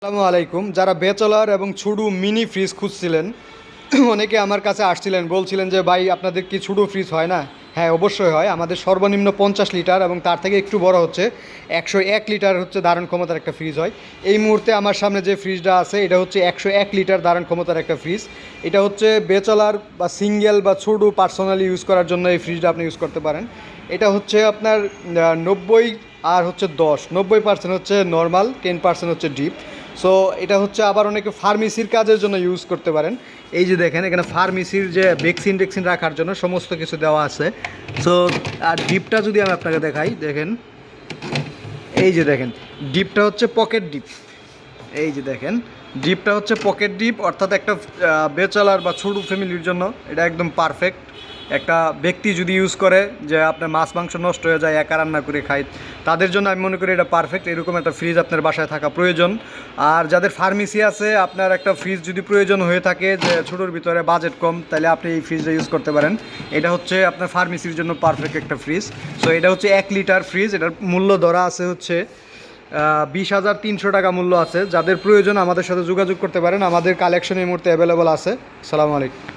আসসালামু আলাইকুম। যারা ব্যাচেলর এবং ছোটো মিনি ফ্রিজ খুঁজছিলেন অনেকে আমার কাছে আসছিলেন, বলছিলেন যে ভাই আপনাদের কি ছোটো ফ্রিজ হয় না? হ্যাঁ, অবশ্যই হয়। আমাদের সর্বনিম্ন 50 লিটার এবং তার থেকে একটু বড় হচ্ছে 101 লিটার হচ্ছে ধারণ ক্ষমতার একটা ফ্রিজ হয়। এই মুহূর্তে আমার সামনে যে ফ্রিজটা আছে এটা হচ্ছে 101 লিটার ধারণ ক্ষমতার একটা ফ্রিজ। এটা হচ্ছে ব্যাচেলর বা সিঙ্গেল বা ছোটো পার্সোনালি ইউজ করার জন্য এই ফ্রিজটা আপনি ইউজ করতে পারেন। এটা হচ্ছে আপনার 90 আর হচ্ছে 90% হচ্ছে নর্মাল, 10% হচ্ছে ডিপ। সো এটা হচ্ছে আবার অনেকে ফার্মেসির কাজের জন্য ইউজ করতে পারেন। এই যে দেখেন এখানে ফার্মেসির যে ভ্যাকসিন ট্যাকসিন রাখার জন্য সমস্ত কিছু দেওয়া আছে। সো আর ডিপটা যদি আমি আপনাকে দেখাই, দেখেন এই যে দেখেন ডিপটা হচ্ছে পকেট ডিপ। এই যে দেখেন ডিপটা হচ্ছে পকেট ডিপ, অর্থাৎ একটা ব্যাচেলার বা ছোটো ফ্যামিলির জন্য এটা একদম পারফেক্ট। একটা ব্যক্তি যদি ইউজ করে যে আপনার মাছ মাংস নষ্ট হয়ে যায়, একা রান্না করে খায়, তাদের জন্য আমি মনে করি এটা পারফেক্ট। এরকম একটা ফ্রিজ আপনার বাসায় থাকা প্রয়োজন। আর যাদের ফার্মেসি আছে, আপনার একটা ফ্রিজ যদি প্রয়োজন হয়ে থাকে যে ছোটোর ভিতরে বাজেট কম, তাহলে আপনি এই ফ্রিজটা ইউজ করতে পারেন। এটা হচ্ছে আপনার ফার্মেসির জন্য পারফেক্ট একটা ফ্রিজ। সো এটা হচ্ছে 1 লিটার ফ্রিজ। এটার মূল্য ধরা আছে হচ্ছে 20,300 টাকা মূল্য আছে। যাদের প্রয়োজন আমাদের সাথে যোগাযোগ করতে পারেন, আমাদের কালেকশন এই মুহূর্তে অ্যাভেলেবল আছে। আসসালামু আলাইকুম।